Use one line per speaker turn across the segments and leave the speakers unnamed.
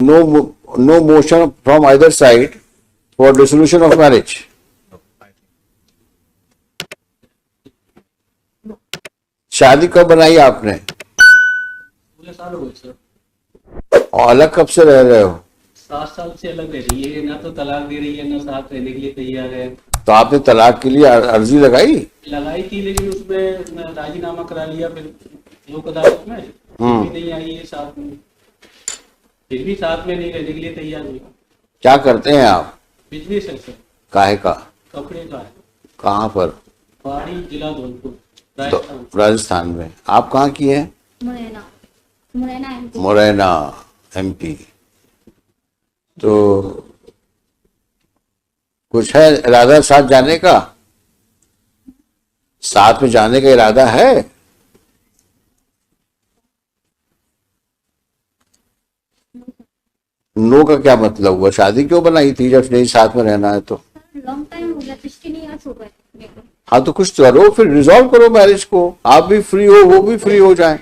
no no motion from either side for dissolution of marriage. शादी कब बनाई आपने?
16 साल हो गए सर।
और अलग कब से रह रहे हो?
7 साल से अलग रह रही है, ना तो तलाक दे रही है, ना साथ रहने के लिए तैयार है।
तो आपने तलाक के लिए अर्जी लगाई
थी, लेकिन उसमें राजीनामा करा लिया फिर लोक अदालत में, भी नहीं आई है साथ में, फिर भी साथ में नहीं रहने के लिए तैयार हुई।
क्या करते हैं आप?
बिजनेस है सर।
काहे का?
कपड़े का है।
कहाँ पर?
पहाड़ी जिला धौलपुर,
तो राजस्थान में। आप कहाँ की हैं?
मुरैना। मुरैना MP।
मुरैना MP। तो कुछ है इरादा साथ जाने का? साथ में जाने का इरादा है? नो का क्या मतलब हुआ? शादी क्यों बनाई थी जब नहीं साथ में रहना है तो?
लॉन्ग टाइम हो गया, 16 इयर्स हो गए मेरे को।
हाँ तो कुछ करो, फिर रिजॉल्व करो मैरिज को। आप भी फ्री हो, वो भी फ्री हो जाए।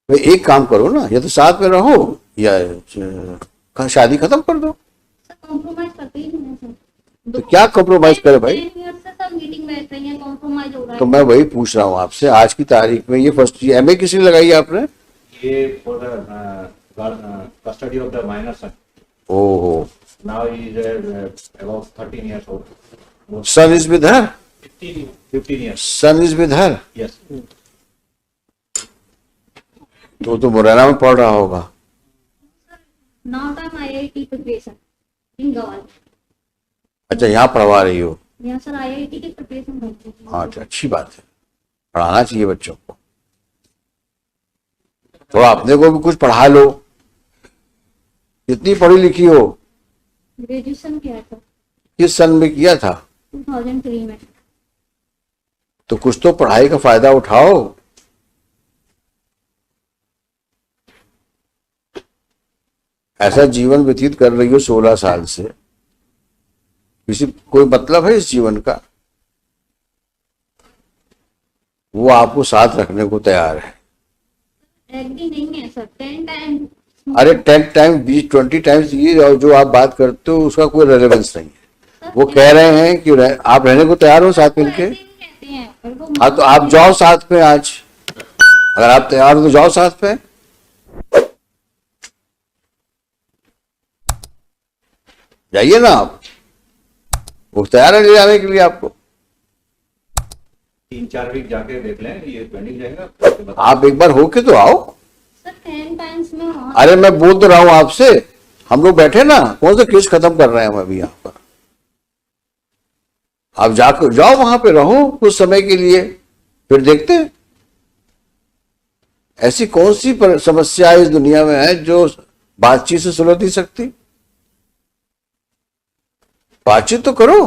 भाई एक काम करो ना, या तो साथ में रहो या शादी खत्म कर दो।
सर कॉम्प्रोमाइज करते ही नहीं सर।
तो क्या कॉम्प्रोमाइज करे भाई?
10 years से सब मीटिंग बैठ रही है, कॉम्प्रोमाइज हो रहा है।
तो मैं वही पूछ रहा हूँ आपसे, आज की तारीख में ये फर्स्ट MA किसने लगाई आपने?
ये for custody of the minor son.
ओहो।
Now he is about 13 years old.
Son is with her?
15 years.
Son is with her?
Yes.
तो मुरैना में पढ़ रहा होगा।
Now time IIT preparation in Gwalior.
अच्छा, यहाँ पढ़वा रही हो?
यहाँ सर IIT की प्रिपरेशन करती हूँ।
हाँ, अच्छा, अच्छी बात है, पढ़ाना चाहिए बच्चों को। तो अपने को भी कुछ पढ़ा लो। कितनी पढ़ी लिखी हो?
ग्रेजुएशन किया था
किस सन में किया था?
2003 में।
तो कुछ तो पढ़ाई का फायदा उठाओ। ऐसा जीवन व्यतीत कर रही हो 16 साल से, किसी कोई मतलब है इस जीवन का? वो आपको साथ रखने को तैयार है।
एग्री नहीं है सर। 10 टाइम।
अरे 10 टाइम 20-20 टाइम्स ये जो आप बात करते हो उसका कोई रेलेवेंस नहीं है। वो कह रहे हैं कि आप रहने को तैयार हो साथ मिलके? हाँ तो आप जाओ साथ में आज। अगर आप तैयार हो तो जाओ साथ में। जाइए ना आप, वो तैयार है ले जाने के लिए आपको।
3-4 वीक जाके देख लें, ये पेंडिंग रहेगा।
आप एक बार होके तो आओ।
सर 10 टाइम्स में हाँ।
अरे मैं बोल तो रहा हूं आपसे, हम लोग बैठे ना, कौन सा केस खत्म कर रहे हैं हम अभी यहाँ पर। आप जाकर जाओ वहां पे, रहो कुछ समय के लिए, फिर देखते हैं। ऐसी कौन सी समस्या इस दुनिया में है जो बातचीत से सुलझ नहीं सकती? बातचीत तो करो।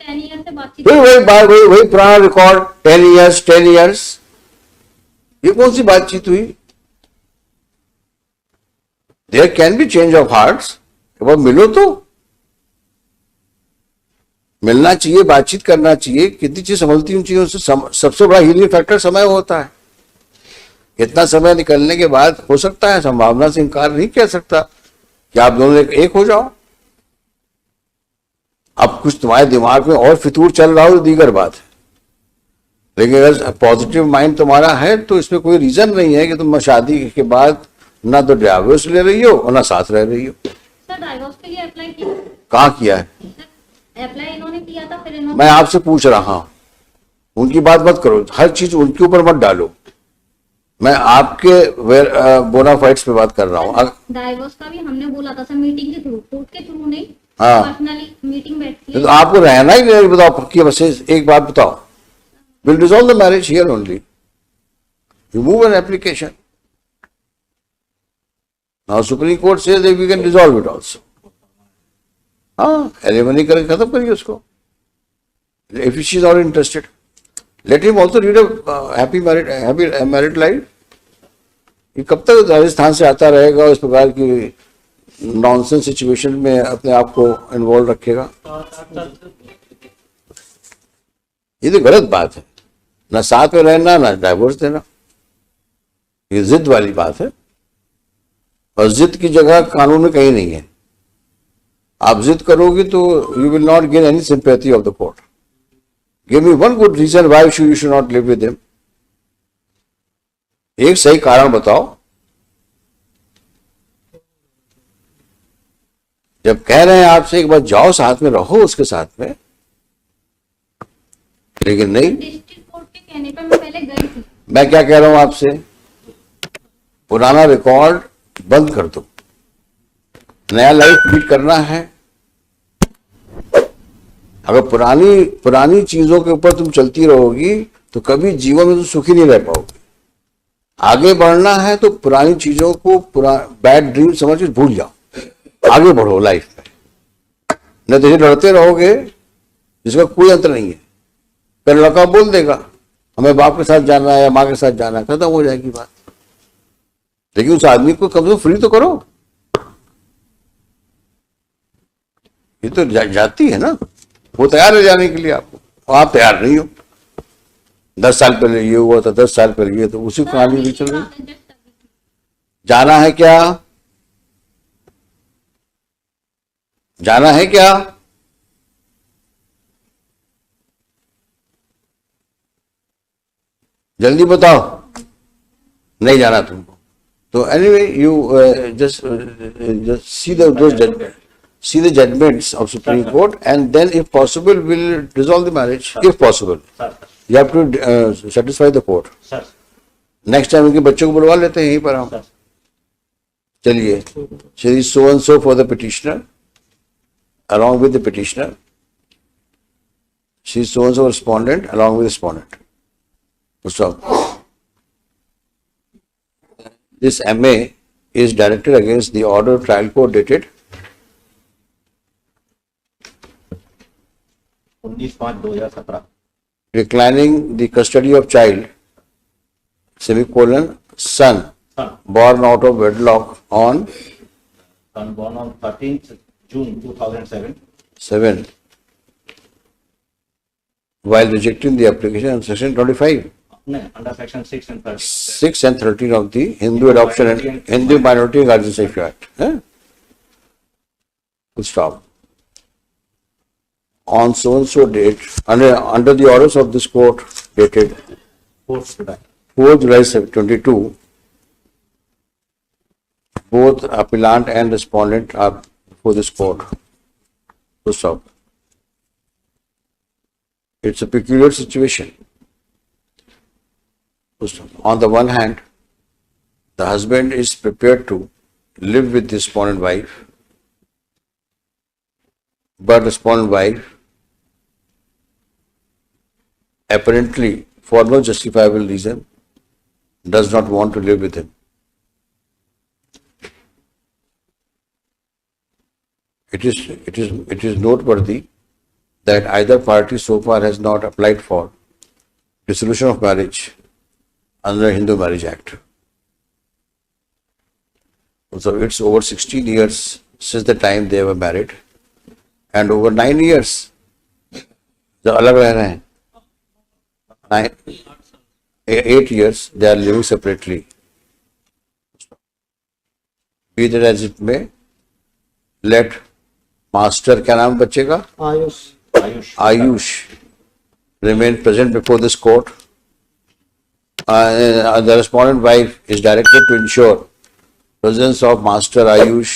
10 ईयर से बातचीत।
फिर वही पुराना रिकॉर्ड, 10 years। ये कौन सी बातचीत हुई? There can be change of hearts. एक बार मिलो तो, मिलना चाहिए, बातचीत करना चाहिए। कितनी चीज संभलती उन चीजों से। सबसे बड़ा हीलिंग फैक्टर समय होता है। इतना समय निकलने के बाद हो सकता है, संभावना से इनकार नहीं कर सकता कि आप दोनों एक हो जाओ। अब कुछ तुम्हारे दिमाग में और फितूर चल रहा हो तो दीगर बात है, लेकिन अगर पॉजिटिव माइंड तुम्हारा है तो इसमें कोई रीजन नहीं है कि तुम शादी के बाद ना तो डाइवोर्स ले रही हो और ना साथ रह रही हो।
सर डाइवोर्स के लिए अप्लाई किया?
कहाँ किया है?
अप्लाई इन्होंने किया था, फिर इन्होंने।
मैं आपसे पूछ रहा हूं, उनकी बात मत करो, हर चीज उनके ऊपर मत डालो। मैं आपके बोनाफाइड्स पे बात कर रहा हूँ।
डाइवोर्स का भी हमने बोला था सर, मीटिंग के थ्रू, कोर्ट के थ्रू नहीं।
हाँ।
पर्सनली मीटिंग बैठती है।
तो आपको रहना ही नहीं, बताओ पक्की बस एक बात बताओ। Will resolve the marriage here only. You move an application. Now Supreme Court says that we can resolve it also. हाँ, एलिमनी करके खत्म करिए उसको। If she is all interested, let him also lead a happy married life. ये कब तक राजस्थान से आता रहेगा और इस प्रकार की नॉनसेंस सिचुएशन में अपने आप को इन्वॉल्व रखेगा? ये तो गलत बात है। ना साथ में रहना, ना डाइवोर्स देना, ये जिद वाली बात है। और जिद की जगह कानून में कहीं नहीं है। आप जिद करोगे तो you will not gain any sympathy of the court. Give me one good reason why you should not live with him. एक सही कारण बताओ। जब कह रहे हैं आपसे एक बार जाओ साथ में रहो उसके साथ में, लेकिन नहीं।
डिस्ट्रिक्ट कोर्ट के कहने पर मैं पहले गई थी।
मैं क्या कह रहा हूं आपसे, पुराना रिकॉर्ड बंद कर दो, नया लाइफ लीड करना है। अगर पुरानी चीजों के ऊपर तुम चलती रहोगी तो कभी जीवन में तुम सुखी नहीं रह पाओगे। आगे बढ़ना है तो पुरानी चीजों को बैड ड्रीम समझ के भूल जाओ, आगे बढ़ो लाइफ में। न तो लड़ते रहोगे जिसका कोई अंतर नहीं है। फिर लड़का बोल देगा हमें बाप के साथ जाना है या माँ के साथ जाना है, खत्म हो जाएगी बात। लेकिन उस आदमी को कम से कम फ्री तो करो। ये तो जाती है ना, वो तैयार है जाने के लिए आपको, और आप तैयार नहीं हो। 10 साल पहले ये हुआ था, 10 साल पहले ये, तो उसी कहानी भी चल रही। जाना है क्या? जाना है क्या? जल्दी बताओ। नहीं जाना तुमको तो anyway you just see the judgments of Supreme Court and then if possible will dissolve the marriage if possible.
Sir
You have to satisfy the court.
Sir
next time उनके बच्चों को बुलवा लेते हैं यहीं पर हम।
सर
चलिए, Shri so and so for the petitioner along with the petitioner, she so and so respondent along with the respondent. Stop. This MA is directed against the order of trial court dated
19/5/2017
declining the custody of child, semicolon, son,
son
born out of wedlock on
born on 13th June 2007
7, while rejecting the application on section 25,
under section 6 and 13.
6 and 13 of the Hindu Adoption and Hindu Minority and Guardianship Act. Full stop. On so and so date, under the orders of this court dated
4th July.
4 July 22, both appellant and respondent are before this court. Full stop. It's a peculiar situation. On the one hand, the husband is prepared to live with the respondent wife, but respondent wife, apparently for no justifiable reason, does not want to live with him. It is noteworthy that either party so far has not applied for dissolution of marriage under Hindu Marriage Act. So it's over 16 years since the time they were married, and over 9 years जो अलग रह रहे हैं, 8 years they are living separately. Be that as it may, let master, क्या नाम बच्चे का? Ayush remain present before this court. The respondent wife is directed to ensure presence of Master Ayush